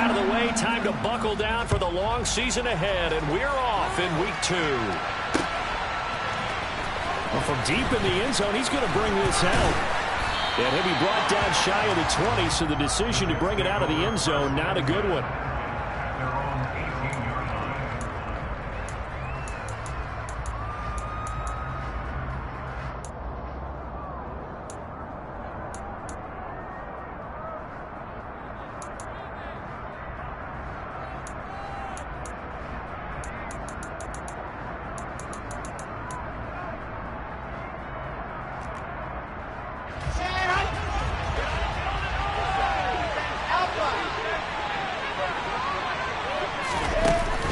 out of the way. Time to buckle down for the long season ahead, and we're off in week 2. Well, from deep in the end zone, he's going to bring this out. And he'll be brought down shy of the 20, so the decision to bring it out of the end zone, not a good one.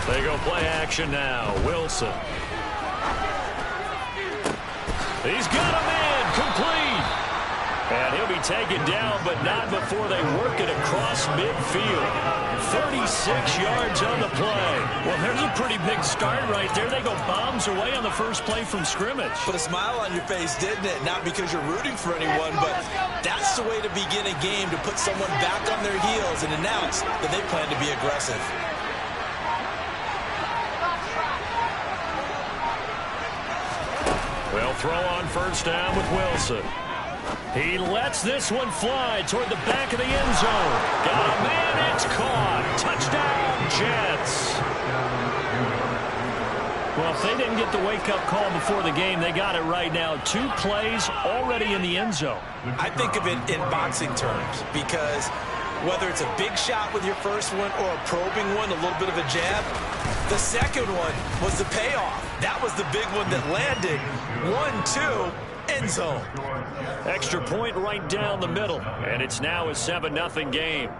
They go play action now. Wilson. He's got a man complete. And he'll be taken down, but not before they work it across midfield. 36 yards on the play. Well, there's a pretty big start right there. They go bombs away on the first play from scrimmage. Put a smile on your face, didn't it? Not because you're rooting for anyone, but that's the way to begin a game, to put someone back on their heels and announce that they plan to be aggressive. Well, throw on first down with Wilson. He lets this one fly toward the back of the end zone. Got a man, it's caught. Touchdown, Jets. Well, if they didn't get the wake-up call before the game, they got it right now. 2 plays already in the end zone. I think of it in boxing terms, because whether it's a big shot with your first one or a probing one, a little bit of a jab, the second one was the payoff. That was the big one that landed. 1-2, end zone. Extra point right down the middle, and it's now a 7-0 game.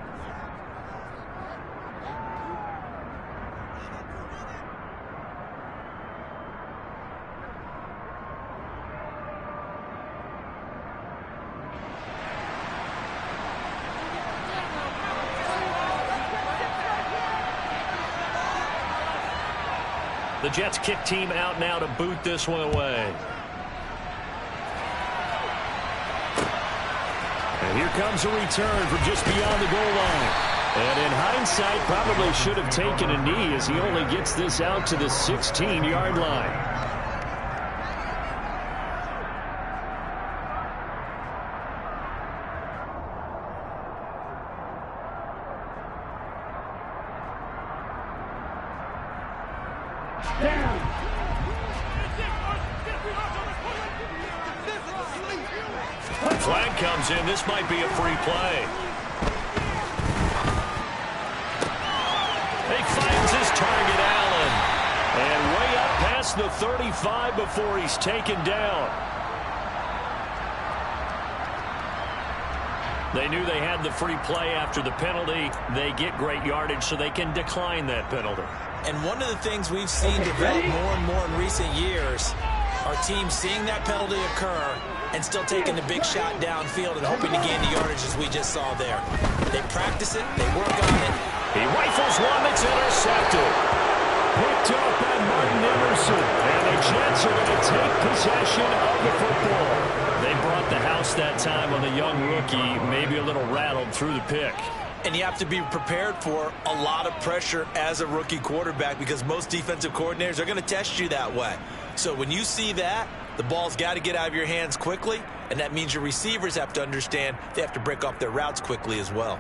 The Jets kick team out now to boot this one away. And here comes a return from just beyond the goal line. And in hindsight, probably should have taken a knee as he only gets this out to the 16-yard line. Flag comes in. This might be a free play. He finds his target, Allen. And way up past the 35 before he's taken down. They knew they had the free play after the penalty. They get great yardage, so they can decline that penalty. And one of the things we've seen develop more and more in recent years are teams seeing that penalty occur and still taking the big shot downfield and hoping to gain the yardage as we just saw there. They practice it. They work on it. He rifles one that's intercepted. Picked up by Martin Emerson. And the Jets are going to take possession of the football. They brought the house that time on the young rookie, maybe a little rattled through the pick. And you have to be prepared for a lot of pressure as a rookie quarterback, because most defensive coordinators are going to test you that way. So when you see that, the ball's got to get out of your hands quickly, and that means your receivers have to understand they have to break off their routes quickly as well.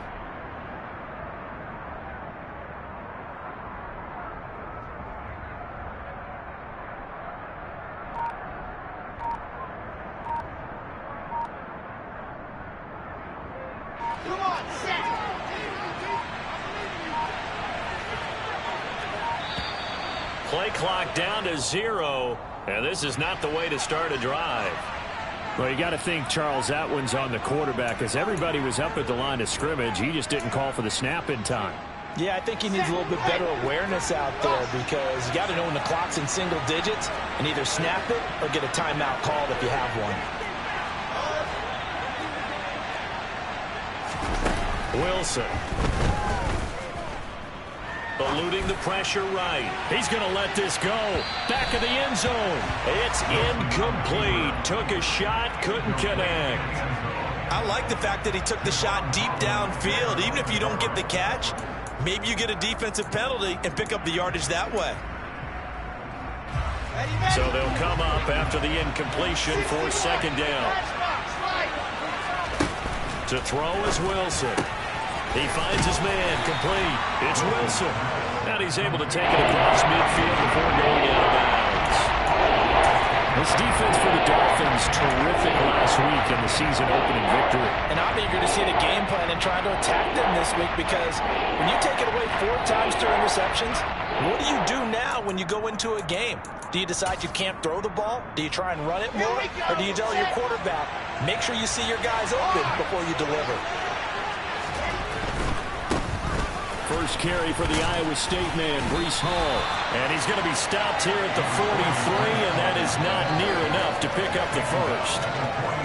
Play clock down to 0, and this is not the way to start a drive. Well, you got to think, Charles, that one's on the quarterback, as everybody was up at the line of scrimmage. He just didn't call for the snap in time. Yeah, I think he needs a little bit better awareness out there, because you got to know when the clock's in single digits and either snap it or get a timeout called if you have one. Wilson. Eluding the pressure right. He's going to let this go. Back of the end zone. It's incomplete. Took a shot, couldn't connect. I like the fact that he took the shot deep downfield. Even if you don't get the catch, Maybe you get a defensive penalty and pick up the yardage that way. So they'll come up after the incompletion for second down. To throw is Wilson. He finds his man complete. It's Wilson. And he's able to take it across midfield before going out of bounds. This defense for the Dolphins, terrific last week in the season-opening victory. And I'm eager to see the game plan and try to attack them this week, because when you take it away 4 times through interceptions, what do you do now when you go into a game? Do you decide you can't throw the ball? Do you try and run it more? Or do you tell your quarterback, make sure you see your guys open before you deliver? First carry for the Iowa State man, Breece Hall. And he's going to be stopped here at the 43, and that is not near enough to pick up the first.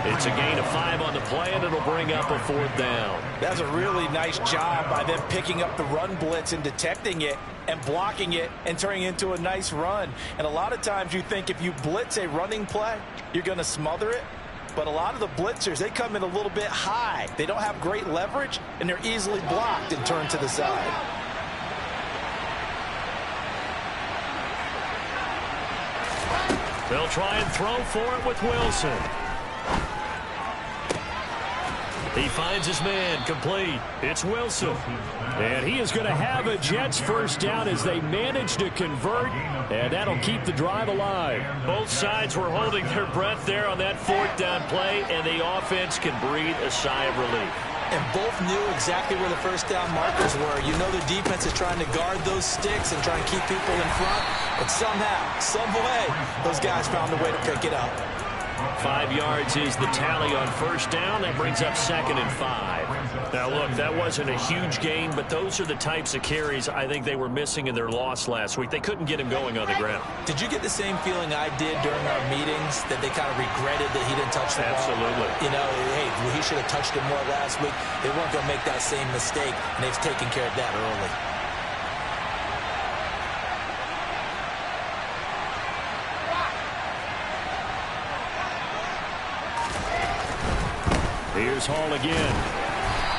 It's a gain of 5 on the play, and it'll bring up a 4th down. That's a really nice job by them picking up the run blitz and detecting it and blocking it and turning it into a nice run. And a lot of times you think if you blitz a running play, you're going to smother it. But a lot of the blitzers, they come in a little bit high. They don't have great leverage, and they're easily blocked and turned to the side. They'll try and throw for it with Wilson. He finds his man complete. It's Wilson. And he is going to have a Jets first down as they manage to convert, and that'll keep the drive alive. Both sides were holding their breath there on that 4th down play, and the offense can breathe a sigh of relief. And both knew exactly where the first down markers were. You know the defense is trying to guard those sticks and try and keep people in front. But somehow, some way, those guys found a way to pick it up. 5 yards is the tally on first down. That brings up 2nd and 5. Now, look, that wasn't a huge gain, but those are the types of carries I think they were missing in their loss last week. They couldn't get him going on the ground. Did you get the same feeling I did during our meetings, that they kind of regretted that he didn't touch the ball? Absolutely. You know, hey, he should have touched it more last week. They weren't going to make that same mistake, and they've taken care of that early. Here's Hall again.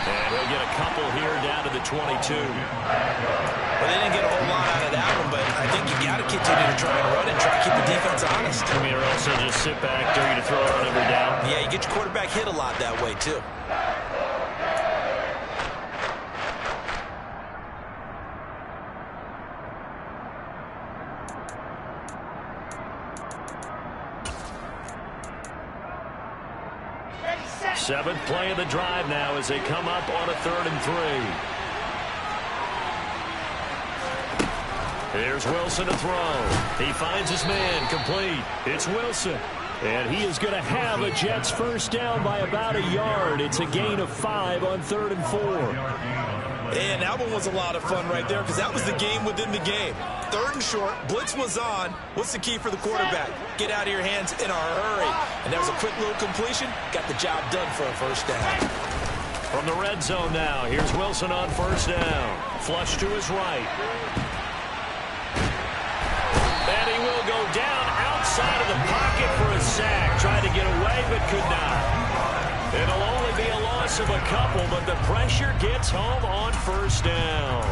And he'll get a couple here down to the 22. Well, they didn't get a whole lot out of that one, but I think you got to continue to try and run and try to keep the defense honest. I mean, or also just sit back, dare you to throw it on every down. Yeah, you get your quarterback hit a lot that way, too. Seventh play of the drive now as they come up on a 3rd and 3. Here's Wilson to throw. He finds his man complete. It's Wilson. And he is going to have a Jets first down by about a yard. It's a gain of 5 on 3rd and 4. And that one was a lot of fun right there, because that was the game within the game. 3rd and short, blitz was on. What's the key for the quarterback? Get out of your hands in a hurry. And that was a quick little completion. Got the job done for a first down. From the red zone now, here's Wilson on first down. Flush to his right. And he will go down outside of the pocket for a sack. Tried to get away, but could not. It'll only be a loss of a couple, but the pressure gets home on first down.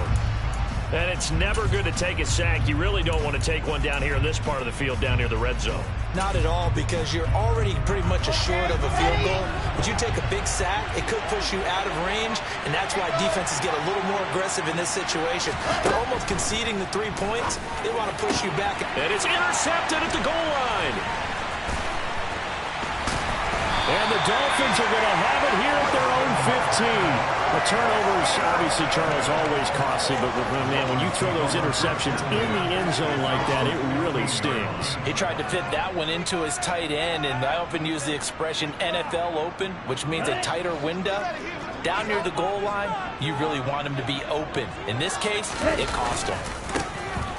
And it's never good to take a sack. You really don't want to take one down here in this part of the field, down near the red zone. Not at all, because you're already pretty much assured of a field goal. But you take a big sack, it could push you out of range, and that's why defenses get a little more aggressive in this situation. They're almost conceding the 3 points. They want to push you back. And it's intercepted at the goal line. And the Dolphins are going to have it here at their own 15. The turnovers, obviously, Charles, always costly, but man, when you throw those interceptions in the end zone like that, it really stings. He tried to fit that one into his tight end, and I often use the expression NFL open, which means a tighter window. Down near the goal line, you really want him to be open. In this case, it cost him.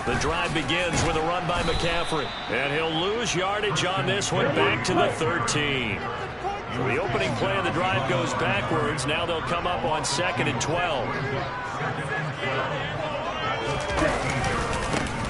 The drive begins with a run by McCaffrey, and he'll lose yardage on this one back to the 13. The opening play of the drive goes backwards. Now they'll come up on 2nd and 12.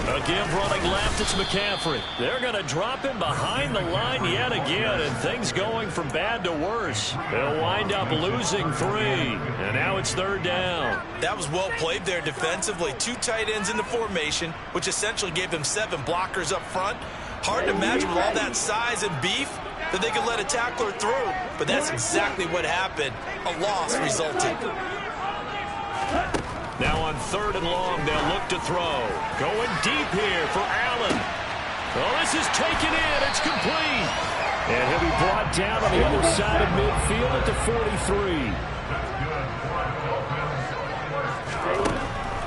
A give running left, it's McCaffrey. They're going to drop him behind the line yet again, and things going from bad to worse. They'll wind up losing 3, and now it's 3rd down. That was well played there defensively. 2 tight ends in the formation, which essentially gave them 7 blockers up front. Hard to imagine with all that size and beef that they could let a tackler through, but that's exactly what happened. A loss resulted. Now on 3rd and long, they'll look to throw. Going deep here for Allen. Oh, this is taken in. It's complete. And he'll be brought down on the other side of midfield at the 43.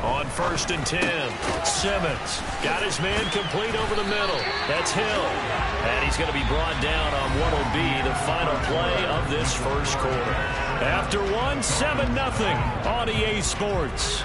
On 1st and 10, Simmons got his man complete over the middle. That's Hill. And he's going to be brought down on what will be the final play of this first quarter. After 7-0 on EA Sports.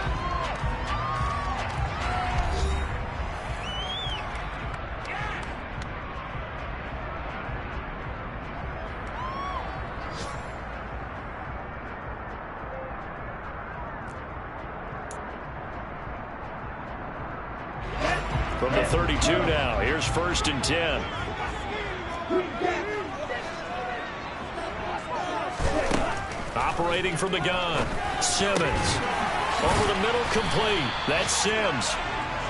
From the 32 now, here's 1st and 10. Operating from the gun, Simmons. Over the middle, complete. That's Sims.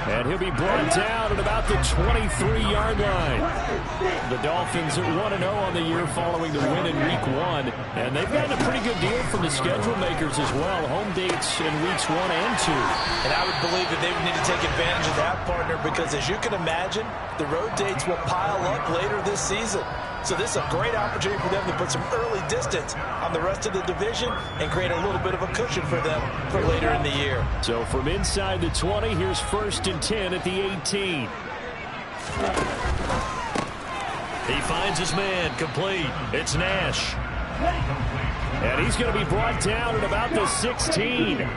And he'll be brought down at about the 23-yard line. The Dolphins at 1-0 on the year following the win in Week 1. And they've gotten a pretty good deal from the schedule makers as well. Home dates in Weeks 1 and 2. And I would believe that they would need to take advantage of that, partner, because as you can imagine, the road dates will pile up later this season. So this is a great opportunity for them to put some early distance on the rest of the division and create a little bit of a cushion for them for later in the year. So from inside the 20, here's 1st and 10 at the 18. He finds his man complete. It's Nash. And he's going to be brought down at about the 16.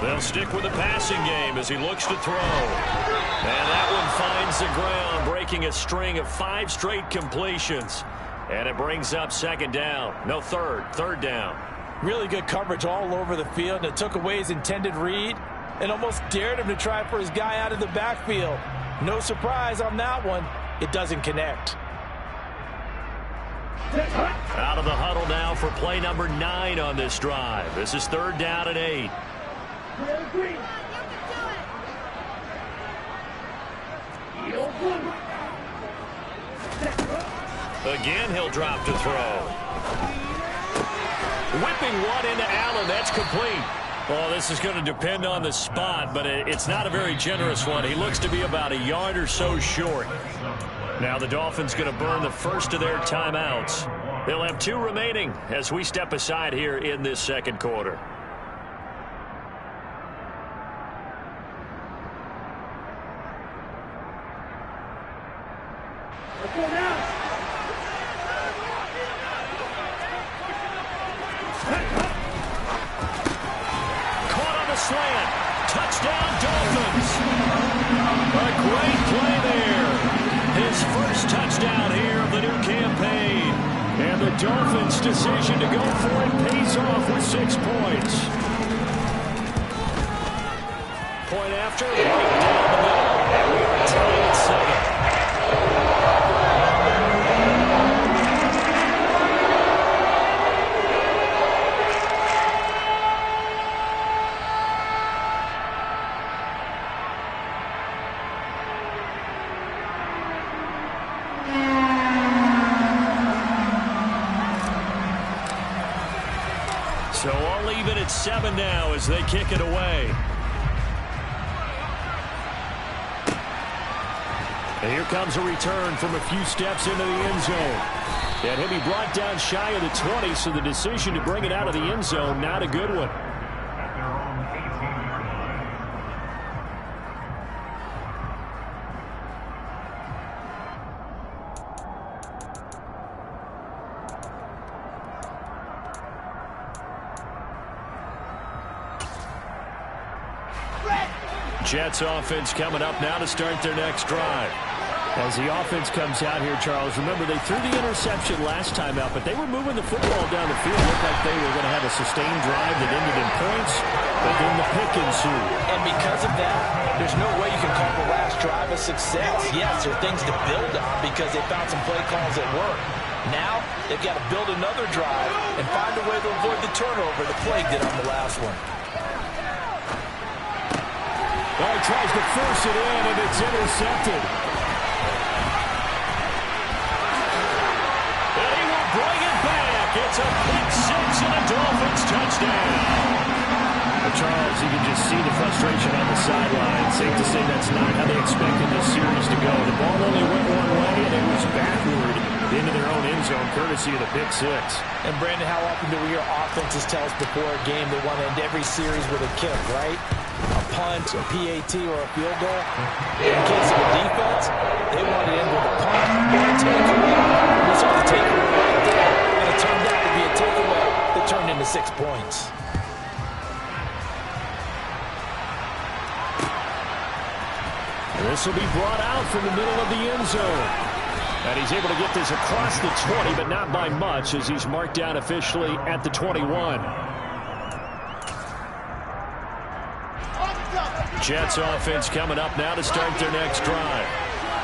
They'll stick with the passing game as he looks to throw. And that one finds the ground, breaking a string of 5 straight completions. And it brings up 2nd down. No, 3rd down. Really good coverage all over the field, and it took away his intended read and almost dared him to try for his guy out of the backfield. No surprise on that one. It doesn't connect. Out of the huddle now for play number 9 on this drive. This is 3rd down and 8. Again, he'll drop to throw. Whipping one into Allen. That's complete. Well, this is going to depend on the spot, but it's not a very generous one. He looks to be about a yard or so short. Now the Dolphins going to burn the first of their timeouts. They'll have 2 remaining as we step aside here in this 2nd quarter. Caught on the slant. Touchdown, Dolphins. A great play there. His first touchdown here of the new campaign. And the Dolphins' decision to go for it pays off with 6 points. Point after, right down the middle, and we are tied at 7. So all even at 7 now as they kick it away. And here comes a return from a few steps into the end zone. And he'll be brought down shy of the 20, so the decision to bring it out of the end zone, not a good one. Jets offense coming up now to start their next drive. As the offense comes out here, Charles, remember they threw the interception last time out, but they were moving the football down the field. Looked like they were going to have a sustained drive that ended in points, but then the pick ensued. And because of that, there's no way you can call the last drive a success. Yes, there are things to build on because they found some play calls that work. Now, they've got to build another drive and find a way to avoid the turnover the play did on the last one. Well, he tries to force it in, and it's intercepted. It's a pick six and a Dolphins touchdown. Well, Charles, you can just see the frustration on the sideline. Safe to say that's not how they expected this series to go. The ball only went one way, and it was backward into their own end zone, courtesy of the pick six. And, Brandon, how often do we hear offenses tell us before a game they want to end every series with a kick, right? A punt, a PAT, or a field goal. In case of a defense, they want to end with a punt or a takeaway. We saw the takeaway right there. It turned out to be a takeaway that turned into 6 points. This will be brought out from the middle of the end zone. And he's able to get this across the 20, but not by much, as he's marked down officially at the 21. Jets offense coming up now to start their next drive.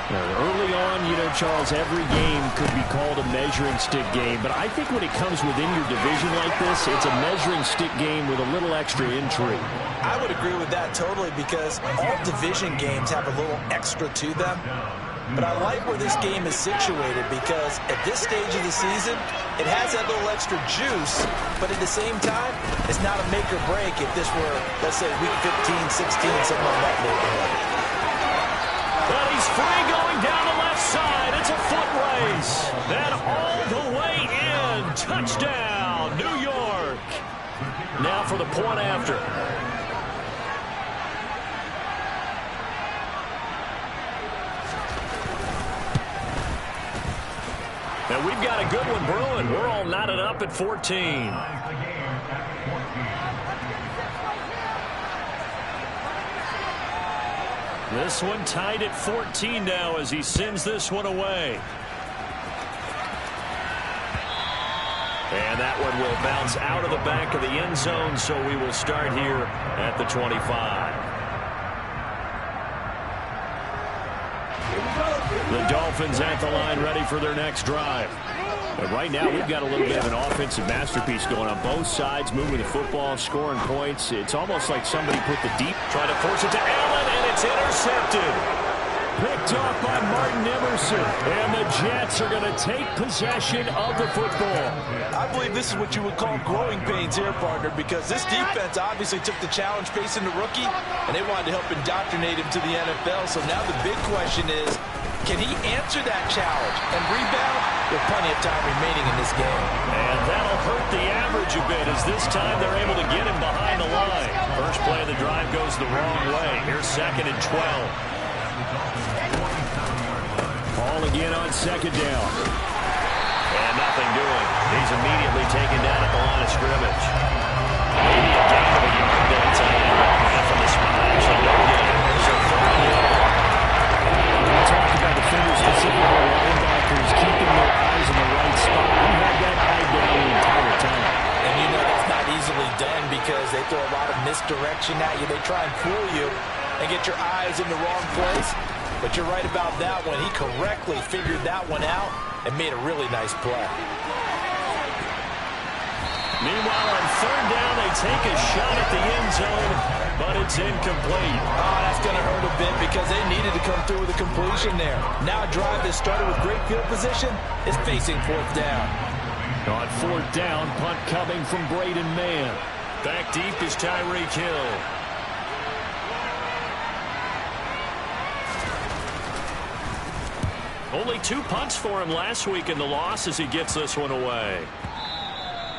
Early on, you know, Charles, every game could be called a measuring stick game. But I think when it comes within your division like this, it's a measuring stick game with a little extra intrigue. I would agree with that totally because all division games have a little extra to them. But I like where this game is situated because at this stage of the season, it has that little extra juice. But at the same time, it's not a make or break if this were, let's say, week 15, 16, something like that neighborhood. Well, he's free going down the left side. It's a foot race. Then all the way in. Touchdown, New York. Now for the point after. And we've got a good one brewing. We're all knotted up at 14. This one tied at 14 now as he sends this one away. And that one will bounce out of the back of the end zone, so we will start here at the 25. The Dolphins at the line ready for their next drive. But right now, we've got a little bit of an offensive masterpiece going on both sides, moving the football, scoring points. It's almost like somebody put the deep, trying to force it to Allen, and it's intercepted. Picked off by Martin Emerson, and the Jets are going to take possession of the football. I believe this is what you would call growing pains here, partner, because this defense obviously took the challenge facing the rookie, and they wanted to help indoctrinate him to the NFL. So now the big question is, can he answer that challenge and rebound? There's plenty of time remaining in this game. And that'll hurt the average a bit as this time they're able to get him behind the line. First play of the drive goes the wrong way. Here's 2nd and 12. Ball again on 2nd down. And nothing doing. He's immediately taken down at the line of scrimmage. Maybe a gain of a yard there tonight. And from the spot, actually no gain. So 3rd and 1. We talked about the fingers specifically linebackers keeping their eyes in the right spot. We had that eye down the entire time. And you know that's not easily done because they throw a lot of misdirection at you. They try and fool you and get your eyes in the wrong place. But you're right about that one. He correctly figured that one out and made a really nice play. Meanwhile, on 3rd down, they take a shot at the end zone, but it's incomplete. Oh, that's going to hurt a bit because they needed to come through with a completion there. Now a drive that started with great field position is facing 4th down. On 4th down, punt coming from Braden Mann. Back deep is Tyreek Hill. Only 2 punts for him last week in the loss as he gets this one away.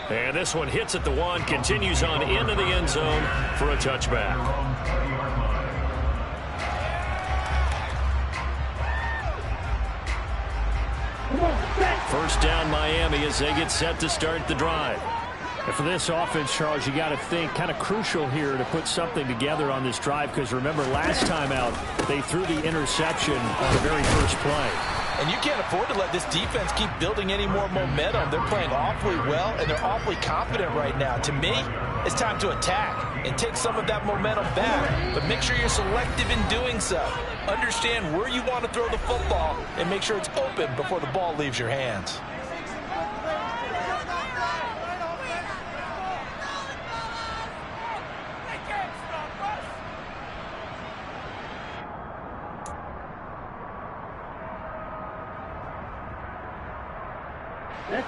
And this one hits at the 1, continues on into the end zone for a touchback. First down Miami as they get set to start the drive. And for this offense, Charles, you got to think kind of crucial here to put something together on this drive, because remember last time out they threw the interception on the very first play. And you can't afford to let this defense keep building any more momentum. They're playing awfully well, and they're awfully confident right now. To me, it's time to attack and take some of that momentum back. But make sure you're selective in doing so. Understand where you want to throw the football and make sure it's open before the ball leaves your hands.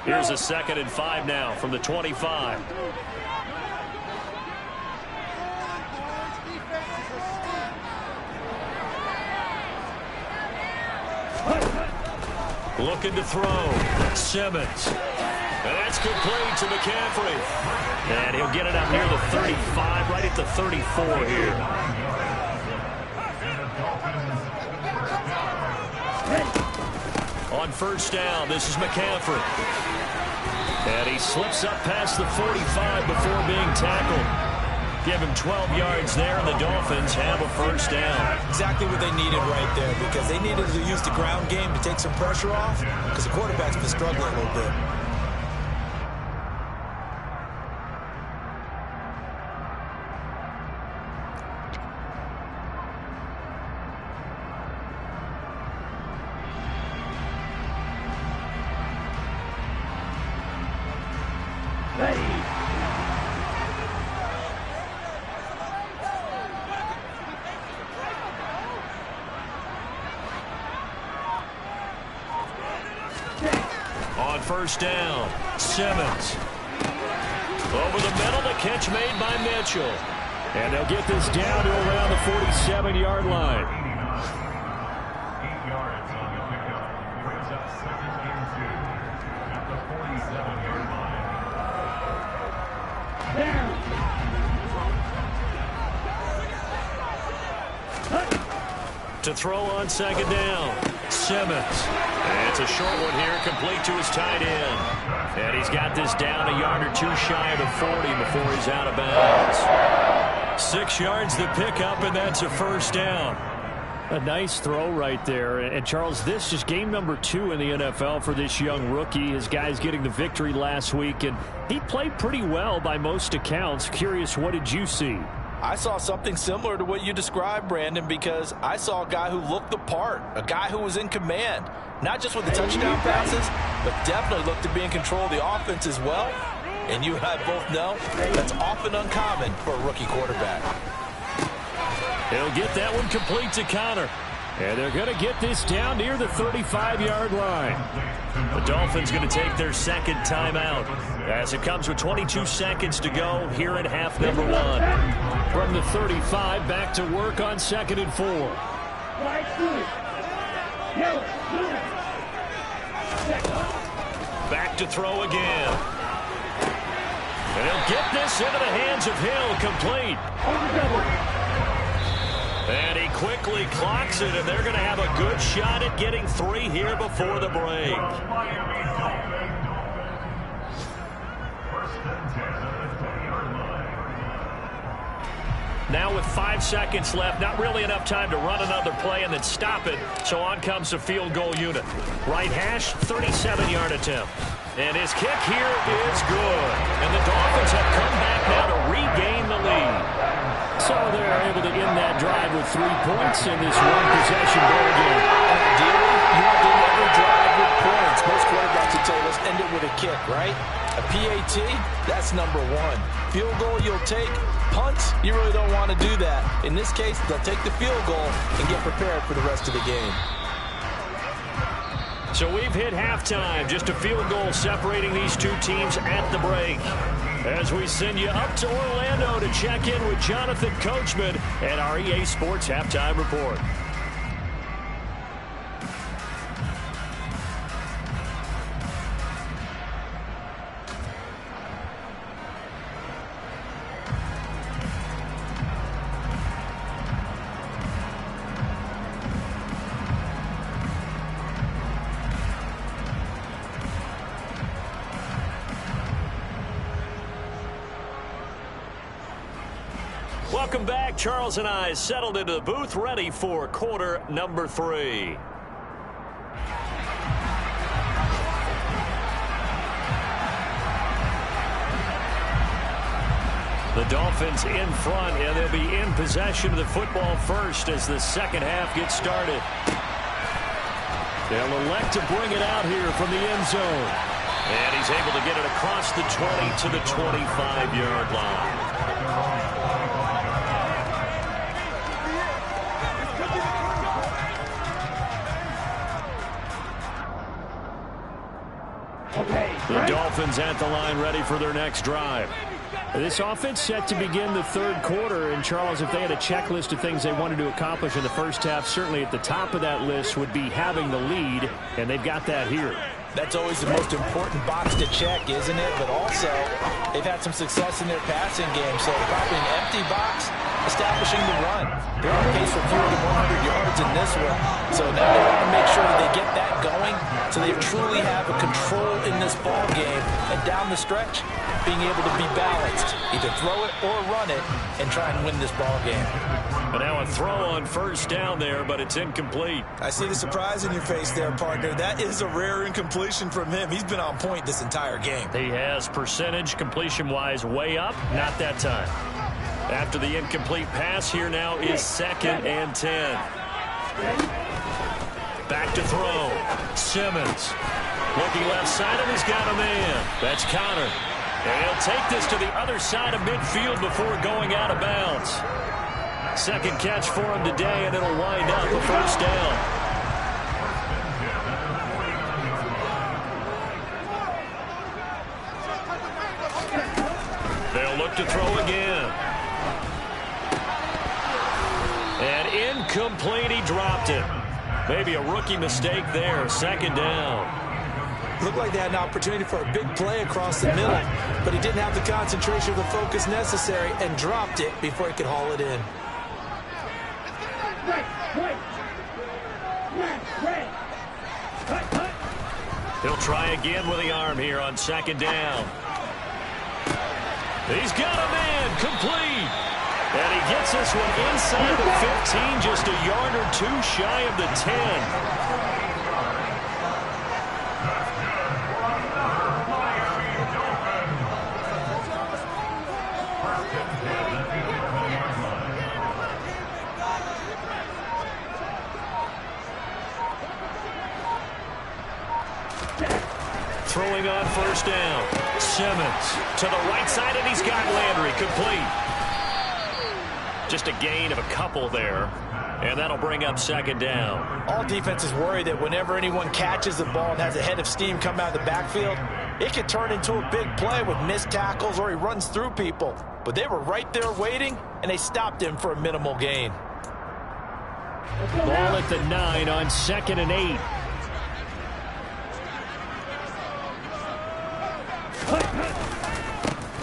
Here's a 2nd and 5 now from the 25. Looking to throw. Simmons. And that's complete to McCaffrey. And he'll get it out near the 35, right at the 34 here. On first down, this is McCaffrey. And he slips up past the 45 before being tackled. Give him 12 yards there, and the Dolphins have a first down. Exactly what they needed right there, because they needed to use the ground game to take some pressure off, because the quarterback's been struggling a little bit. On first down, Simmons. Over the middle, the catch made by Mitchell. And they'll get this down to around the 47-yard line. 8 yards on the pickup. Brings up 2nd and 2 at the 47-yard line. To throw on 2nd down, Simmons. And it's a short one here, complete to his tight end. And he's got this down a yard or two shy of the 40 before he's out of bounds. 6 yards to pick up, and that's a first down. A nice throw right there. And, Charles, this is game number 2 in the NFL for this young rookie. His guys getting the victory last week, and he played pretty well by most accounts. Curious, what did you see? I saw something similar to what you described, Brandon, because I saw a guy who looked the part, a guy who was in command, not just with the touchdown passes, but definitely looked to be in control of the offense as well. And you and I both know that's often uncommon for a rookie quarterback. He'll get that one complete to Connor. And they're going to get this down near the 35-yard line. The Dolphins going to take their 2nd timeout as it comes with 22 seconds to go here at half number 1. From the 35, back to work on 2nd and 4. Back to throw again. And he'll get this into the hands of Hill, complete. And he quickly clocks it, and they're going to have a good shot at getting 3 here before the break. Now with 5 seconds left, not really enough time to run another play and then stop it. So on comes the field goal unit. Right hash, 37-yard attempt. And his kick here is good. And the Dolphins have come back now to regain the lead. So they're able to end that drive with 3 points in this one-possession ball game. Ideally, you want to never drive with points. Most quarterbacks would tell you, let's end it with a kick, right? A PAT, that's number 1. Field goal you'll take. Punts, you really don't want to do that. In this case, they'll take the field goal and get prepared for the rest of the game. So we've hit halftime. Just a field goal separating these two teams at the break. As we send you up to Orlando to check in with Jonathan Coachman and our EA Sports Halftime Report. Welcome back. Charles and I settled into the booth, ready for quarter number 3. The Dolphins in front, and they'll be in possession of the football first as the second half gets started. They'll elect to bring it out here from the end zone. And he's able to get it across the 20 to the 25-yard line. The Dolphins at the line ready for their next drive. This offense set to begin the third quarter. And, Charles, if they had a checklist of things they wanted to accomplish in the first half, certainly at the top of that list would be having the lead, and they've got that here. That's always the most important box to check, isn't it? But also, they've had some success in their passing game, so probably an empty box, establishing the run. They're on pace for fewer than 100 yards in this one. So now they want to make sure that they get that going so they truly have a control in this ball game. And down the stretch, being able to be balanced, either throw it or run it, and try and win this ball game. But now a throw on first down there, but it's incomplete. I see the surprise in your face there, partner. That is a rare incompletion from him. He's been on point this entire game. He has percentage completion-wise way up, not that time. After the incomplete pass, here now is 2nd and 10. Back to throw. Simmons. Looking left side, and he's got a man. That's Connor. And he'll take this to the other side of midfield before going out of bounds. Second catch for him today, and it'll wind up a first down. They'll look to throw again. And incomplete, he dropped it. Maybe a rookie mistake there, 2nd down. Looked like they had an opportunity for a big play across the middle, but he didn't have the concentration or the focus necessary and dropped it before he could haul it in. He'll try again with the arm here on 2nd down. He's got a man, complete. And he gets this one inside the 15, just a yard or two shy of the 10. Throwing on first down. Simmons to the right side, and he's got Landry complete. Just a gain of a couple there, and that'll bring up 2nd down. All defenses worry that whenever anyone catches the ball and has a head of steam come out of the backfield, it can turn into a big play with missed tackles or he runs through people. But they were right there waiting, and they stopped him for a minimal gain. Ball at the 9 on 2nd and 8.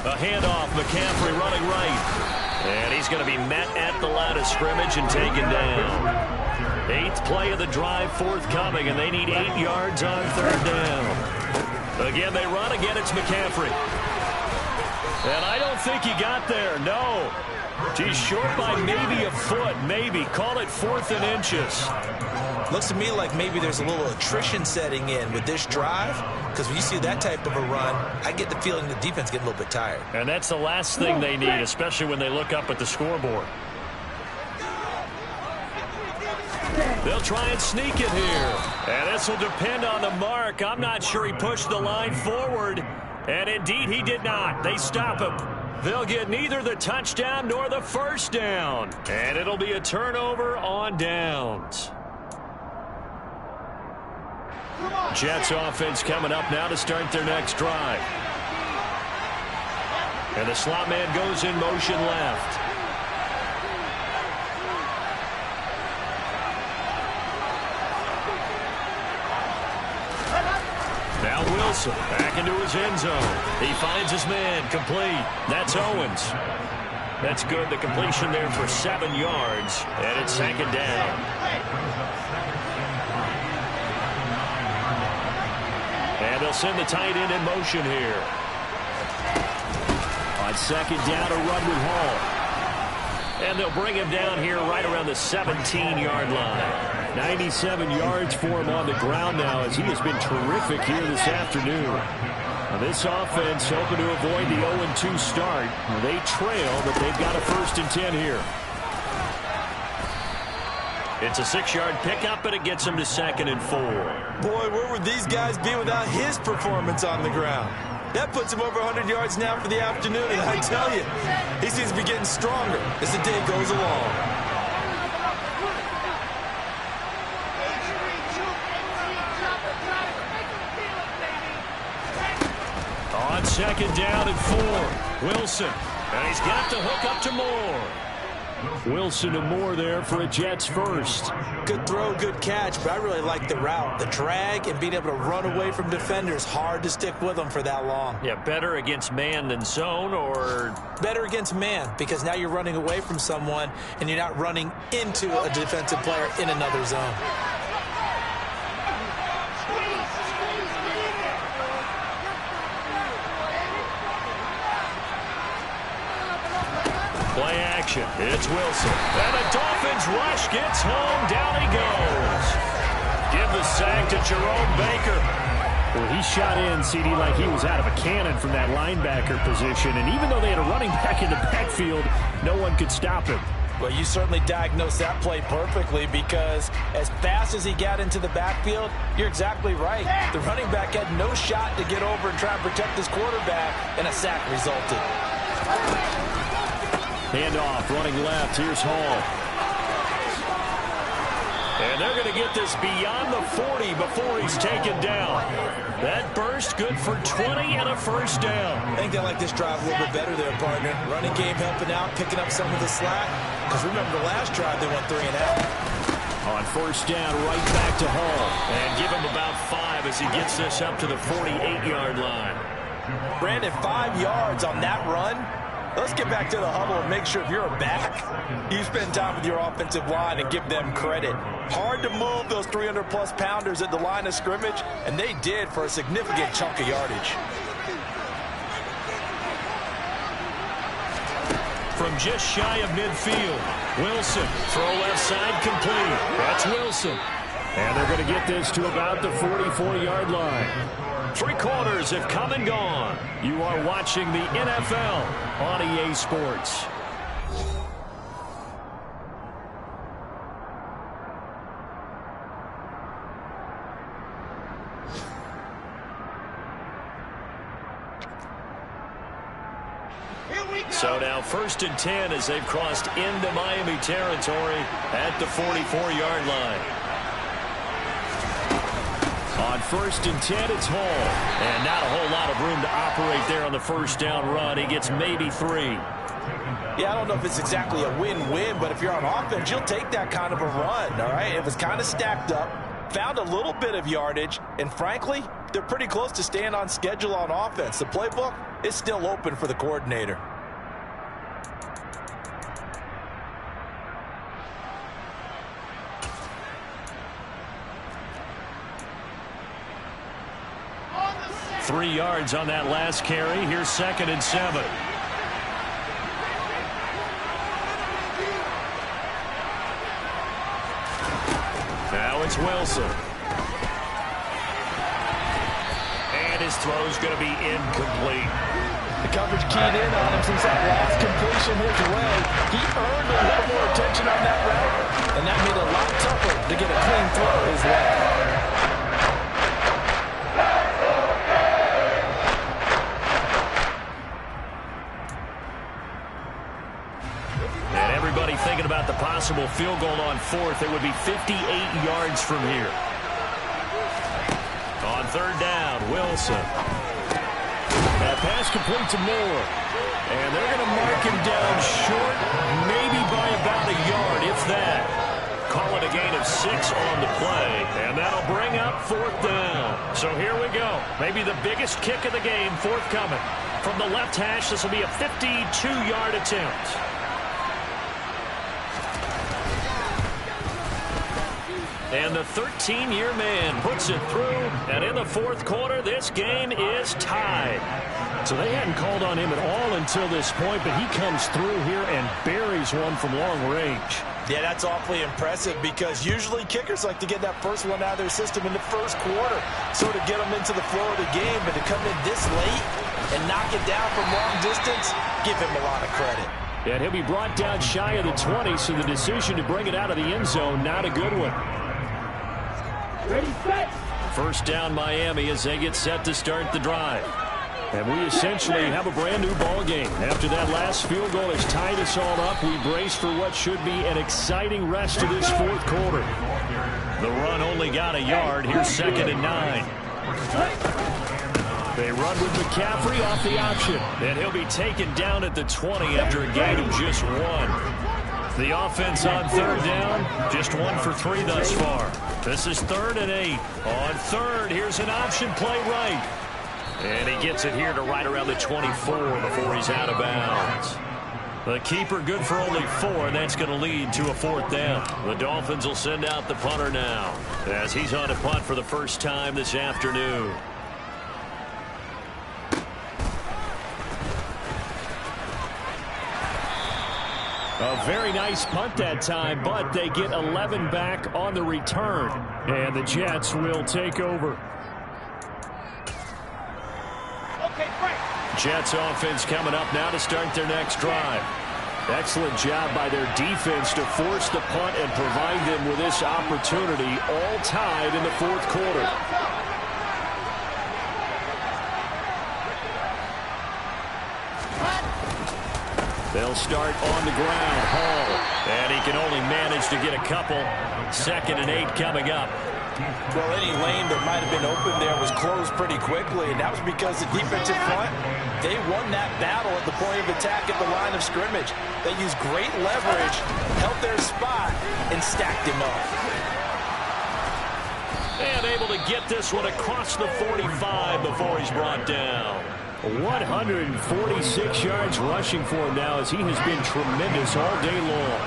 A handoff, McCaffrey running right. And he's going to be met at the line of scrimmage and taken down. 8th play of the drive forthcoming, and they need 8 yards on 3rd down. Again, they run. Again, it's McCaffrey. And I don't think he got there. No. He's short by maybe a foot, maybe. Call it 4th and inches. Looks to me like maybe there's a little attrition setting in with this drive, because when you see that type of a run, I get the feeling the defense getting a little bit tired. And that's the last thing they need, especially when they look up at the scoreboard. They'll try and sneak it here. And this will depend on the mark. I'm not sure he pushed the line forward. And indeed, he did not. They stop him. They'll get neither the touchdown nor the first down. And it'll be a turnover on downs. Jets offense coming up now to start their next drive. And the slot man goes in motion left. Now Wilson back into his end zone. He finds his man, complete. That's Owens. That's good. The completion there for 7 yards. And it's 2nd down. And they'll send the tight end in motion here. On 2nd down, a run with Hall. And they'll bring him down here right around the 17-yard line. 97 yards for him on the ground now as he has been terrific here this afternoon. Now this offense hoping to avoid the 0-2 start. They trail, but they've got a 1st and 10 here. It's a 6-yard pickup, and it gets him to 2nd and 4. Boy, where would these guys be without his performance on the ground? That puts him over 100 yards now for the afternoon, and I tell you, he seems to be getting stronger as the day goes along. On 2nd down and 4, Wilson. And he's got the hook up to Moore. Wilson to Moore there for a Jets 1st. Good throw, good catch, but I really like the route. The drag and being able to run away from defenders, hard to stick with them for that long. Yeah, better against man than zone, or? Better against man, because now you're running away from someone and you're not running into a defensive player in another zone. Play action. It's Wilson. And the Dolphins rush gets home. Down he goes. Give the sack to Jerome Baker. Well, he shot in, CD, like he was out of a cannon from that linebacker position. And even though they had a running back in the backfield, no one could stop him. Well, you certainly diagnosed that play perfectly, because as fast as he got into the backfield, you're exactly right. The running back had no shot to get over and try and protect his quarterback, and a sack resulted. Handoff, running left. Here's Hall. And they're going to get this beyond the 40 before he's taken down. That burst good for 20 and a 1st down. I think they like this drive a little bit better there, partner. Running game helping out, picking up some of the slack. Because remember the last drive, they went 3 and out. On 1st down, right back to Hall. And give him about 5 as he gets this up to the 48-yard line. Brandon, 5 yards on that run. Let's get back to the huddle and make sure if you're a back, you spend time with your offensive line and give them credit. Hard to move those 300-plus pounders at the line of scrimmage, and they did for a significant chunk of yardage. From just shy of midfield, Wilson, throw left side complete. That's Wilson. And they're going to get this to about the 44-yard line. 3 quarters have come and gone. You are watching the NFL on EA Sports. So now 1st and 10 as they've crossed into Miami territory at the 44-yard line. On 1st and 10, it's Hall. And not a whole lot of room to operate there on the 1st down run. He gets maybe 3. Yeah, I don't know if it's exactly a win-win, but if you're on offense, you'll take that kind of a run, all right? It was kind of stacked up, found a little bit of yardage, and frankly, they're pretty close to staying on schedule on offense. The playbook is still open for the coordinator. Three yards on that last carry. Here's 2nd and 7. Now it's Wilson. And his throw's going to be incomplete. The coverage keyed in on him since that last completion his way. He earned a little more attention on that route, and that made it a lot tougher to get a clean throw his way. Thinking about the possible field goal on 4th, it would be 58 yards from here. On 3rd down, Wilson. That pass complete to Moore. And they're going to mark him down short, maybe by about a yard, if that. Call it a gain of 6 on the play, and that'll bring up 4th down. So here we go. Maybe the biggest kick of the game forthcoming. From the left hash, this will be a 52-yard attempt. And the 13-year man puts it through. And in the fourth quarter, this game is tied. So they hadn't called on him at all until this point, but he comes through here and buries one from long range. Yeah, that's awfully impressive because usually kickers like to get that first one out of their system in the first quarter, sort of get them into the flow of the game, but to come in this late and knock it down from long distance, give him a lot of credit. And he'll be brought down shy of the 20, so the decision to bring it out of the end zone, not a good one. Ready, set. First down Miami as they get set to start the drive. And we essentially have a brand new ball game. After that last field goal has tied us all up, we brace for what should be an exciting rest of this fourth quarter. The run only got a yard. Here's 2nd and 9. They run with McCaffrey off the option. And he'll be taken down at the 20 after a gain of just 1. The offense on 3rd down, just 1 for 3 thus far. This is 3rd and 8. On 3rd, here's an option play right. And he gets it here to right around the 24 before he's out of bounds. The keeper good for only 4, and that's going to lead to a 4th down. The Dolphins will send out the punter now as he's on a punt for the first time this afternoon. A very nice punt that time, but they get 11 back on the return. And the Jets will take over. Jets offense coming up now to start their next drive. Excellent job by their defense to force the punt and provide them with this opportunity, all tied in the fourth quarter. They'll start on the ground. Hall. And he can only manage to get a couple. 2nd and 8 coming up. Well, any lane that might have been open there was closed pretty quickly, and that was because the defensive front, they won that battle at the point of attack at the line of scrimmage. They used great leverage, held their spot, and stacked him up. And able to get this one across the 45 before he's brought down. 146 yards rushing for him now as he has been tremendous all day long.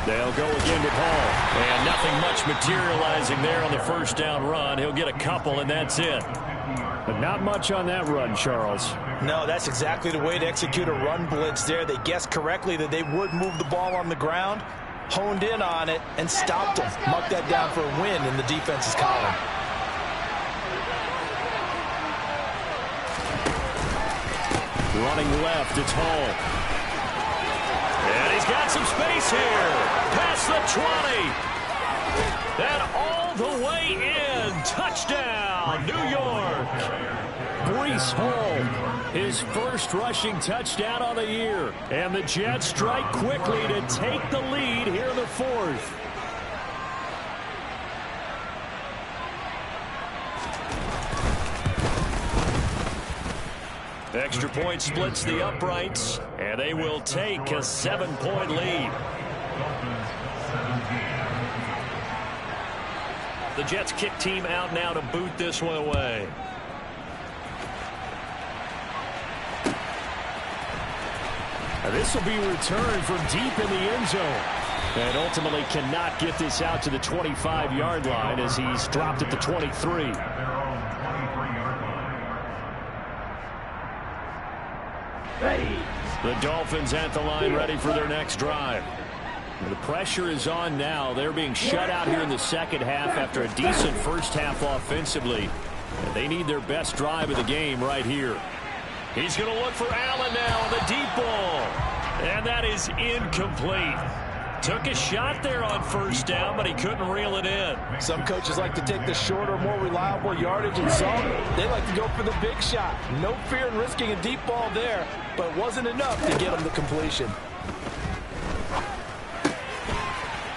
They'll go again with Hall. And nothing much materializing there on the first down run. He'll get a couple, and that's it. But not much on that run, Charles. No, that's exactly the way to execute a run blitz there. They guessed correctly that they would move the ball on the ground, honed in on it, and stopped them. Marked that down for a win in the defense's column. Running left, it's Hall. And he's got some space here. Past the 20. And all the way in. Touchdown, New York. Breece Hall, his first rushing touchdown on the year. And the Jets strike quickly to take the lead here in the fourth. Extra point splits the uprights, and they will take a 7-point lead. The Jets kick team out now to boot this one away. Now this will be returned from deep in the end zone. And ultimately cannot get this out to the 25-yard line as he's dropped at the 23. The Dolphins at the line ready for their next drive. The pressure is on now. They're being shut out here in the second half after a decent first half offensively. And they need their best drive of the game right here. He's going to look for Allen now on the deep ball. And that is incomplete. Took a shot there on first down, but he couldn't reel it in. Some coaches like to take the shorter, more reliable yardage, and some, they like to go for the big shot. No fear in risking a deep ball there, but it wasn't enough to get him the completion.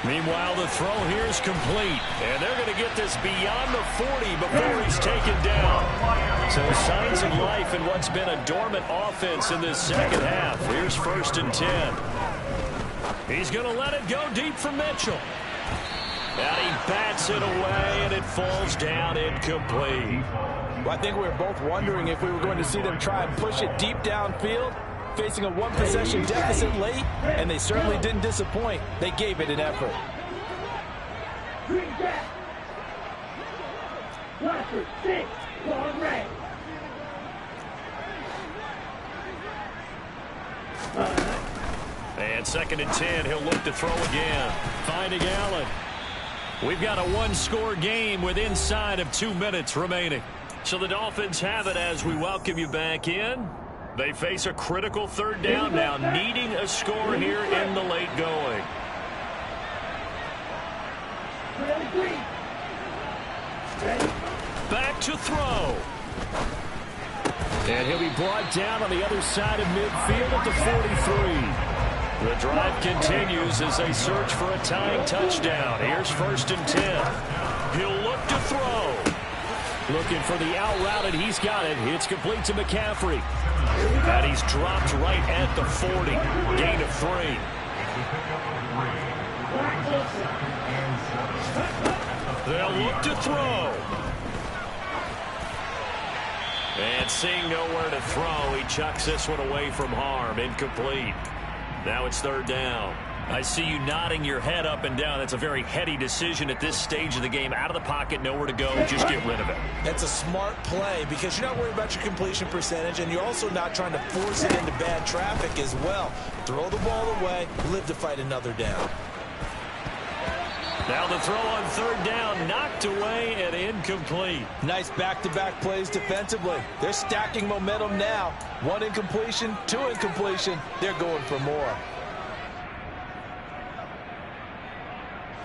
Meanwhile, the throw here is complete, and they're going to get this beyond the 40 before he's taken down. So signs of life in what's been a dormant offense in this second half. Here's 1st and 10. He's going to let it go deep for Mitchell. And he bats it away, and it falls down incomplete. Well, I think we were both wondering if we were going to see them try and push it deep downfield, facing a one-possession deficit late, and they certainly didn't disappoint. They gave it an effort. Blaster, 6, long range. And 2nd and 10, he'll look to throw again. Finding Allen. We've got a one-score game with inside of 2 minutes remaining. So the Dolphins have it as we welcome you back in. They face a critical 3rd down now, needing a score here in the late going. Back to throw. And he'll be brought down on the other side of midfield at the 43. The drive continues as they search for a tying touchdown. Here's 1st and 10. He'll look to throw. Looking for the out route, and he's got it. It's complete to McCaffrey. And he's dropped right at the 40. Gain of 3. They'll look to throw. And seeing nowhere to throw, he chucks this one away from harm. Incomplete. Now it's 3rd down. I see you nodding your head up and down. That's a very heady decision at this stage of the game. Out of the pocket, nowhere to go. Just get rid of it. That's a smart play because you're not worried about your completion percentage, and you're also not trying to force it into bad traffic as well. Throw the ball away, live to fight another down. Now the throw on 3rd down, knocked away and incomplete. Nice back-to-back plays defensively. They're stacking momentum now. 1 incompletion, 2 incompletion. They're going for more.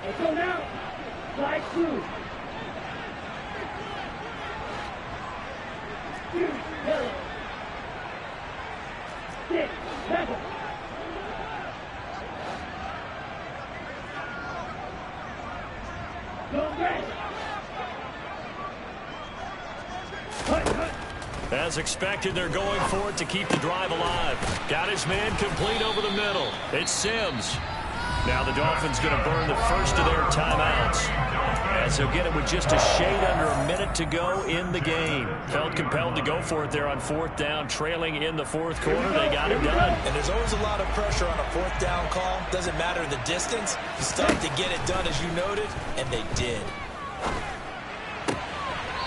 Let's go now. Slide through. Shoot, yellow. 6, 7. Go red. As expected, they're going for it to keep the drive alive. Got his man complete over the middle. It's Sims. Now the Dolphins going to burn the first of their timeouts, as he'll get it with just a shade under a minute to go in the game. Felt compelled to go for it there on 4th down, trailing in the 4th quarter. They got it done. And there's always a lot of pressure on a 4th down call. Doesn't matter the distance. You start to get it done, as you noted, and they did.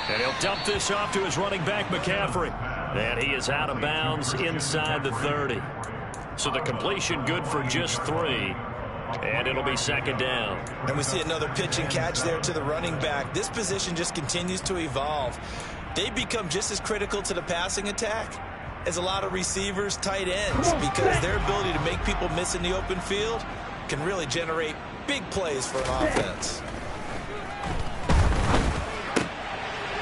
And he'll dump this off to his running back, McCaffrey. And he is out of bounds inside the 30. So the completion good for just 3. And it'll be 2nd down. And we see another pitch and catch there to the running back. This position just continues to evolve. They become just as critical to the passing attack as a lot of receivers, tight ends, because their ability to make people miss in the open field can really generate big plays for an offense.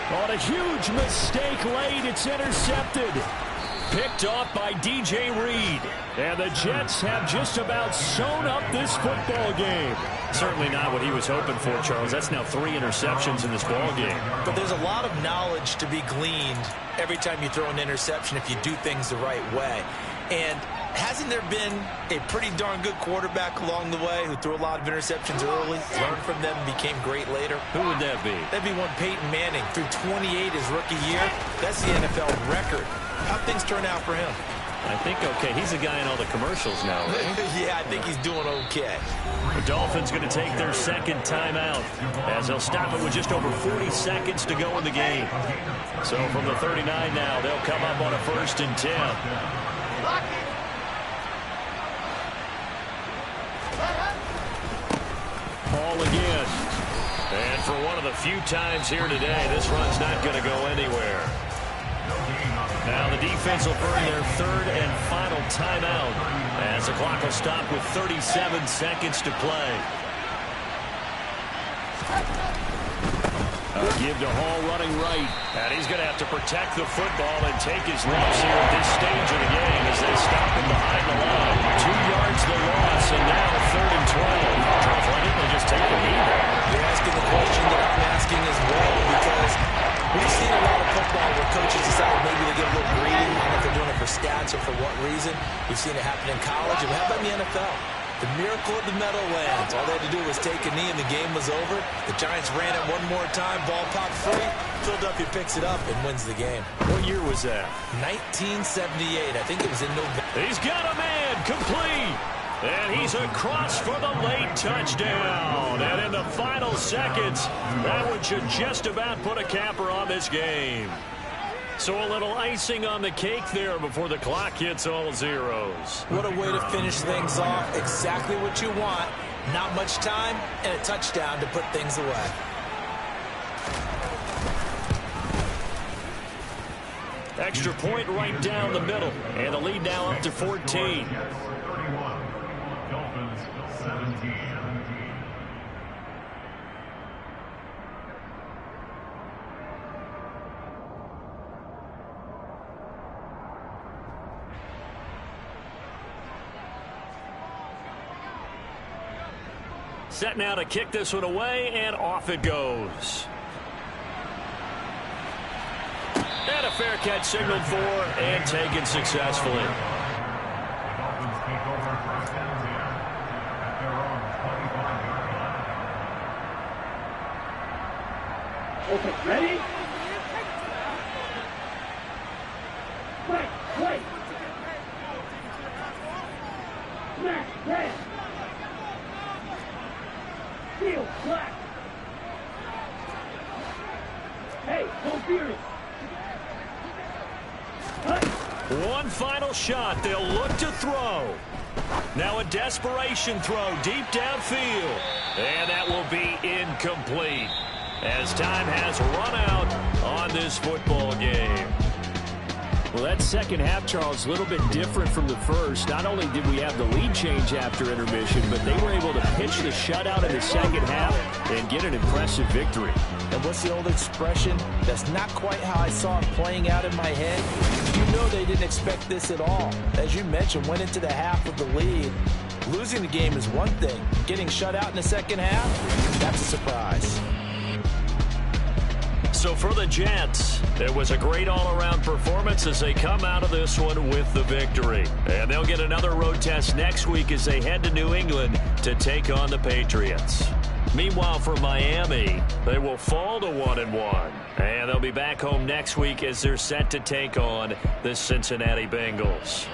On a huge mistake late, it's intercepted. Picked off by DJ Reed. And the Jets have just about sewn up this football game. Certainly not what he was hoping for, Charles. That's now 3 interceptions in this ball game. But there's a lot of knowledge to be gleaned every time you throw an interception if you do things the right way. And hasn't there been a pretty darn good quarterback along the way who threw a lot of interceptions early, learned from them, became great later? Who would that be? That'd be one Peyton Manning. Threw 28 his rookie year. That's the NFL record. How'd things turn out for him? I think okay. He's a guy in all the commercials now, right? Yeah, I think he's doing okay. The Dolphins going to take their 2nd timeout, as they'll stop it with just over 40 seconds to go in the game. So from the 39 now, they'll come up on a 1st and 10. Ball again. And for one of the few times here today, this run's not going to go anywhere. Now the defense will burn their 3rd and final timeout, as the clock will stop with 37 seconds to play. A give to Hall running right. And he's going to have to protect the football and take his lumps here at this stage of the game as they stop him behind the line. 2 yards the loss, and now 3rd and 12. Charles, why didn't they just take the knee there? You're asking the question that I'm asking as well, because we've seen a lot of football where coaches decide maybe they get a little greedy, and if they're doing it for stats or for what reason. We've seen it happen in college, and how about in the NFL? The miracle of the Meadowlands. All they had to do was take a knee and the game was over. The Giants ran it one more time. Ball popped free. Philadelphia picks it up and wins the game. What year was that? 1978. I think it was in November. He's got a man complete. And he's across for the late touchdown. And in the final seconds, that one should just about put a capper on this game. So a little icing on the cake there before the clock hits all zeros. What a way to finish things off. Exactly what you want. Not much time and a touchdown to put things away. Extra point right down the middle. And the lead now up to 14. 31. Dolphins 17. Set now to kick this one away, and off it goes. And a fair catch signaled for and taken successfully. Dolphins take over first and 10 at their own 25-yard line. Okay, ready? Right, right. Smash, pass. Steal, black. Hey, don't fear it. One final shot. They'll look to throw. Now a desperation throw deep downfield. And that will be incomplete as time has run out on this football game. Well, that second half, Charles, a little bit different from the first. Not only did we have the lead change after intermission, but they were able to pitch the shutout in the second half and get an impressive victory. And what's the old expression? That's not quite how I saw it playing out in my head. You know they didn't expect this at all. As you mentioned, went into the half with the lead. Losing the game is one thing. Getting shut out in the second half, that's a surprise. So for the Jets, it was a great all-around performance as they come out of this one with the victory. And they'll get another road test next week as they head to New England to take on the Patriots. Meanwhile, for Miami, they will fall to 1-1. And they'll be back home next week as they're set to take on the Cincinnati Bengals.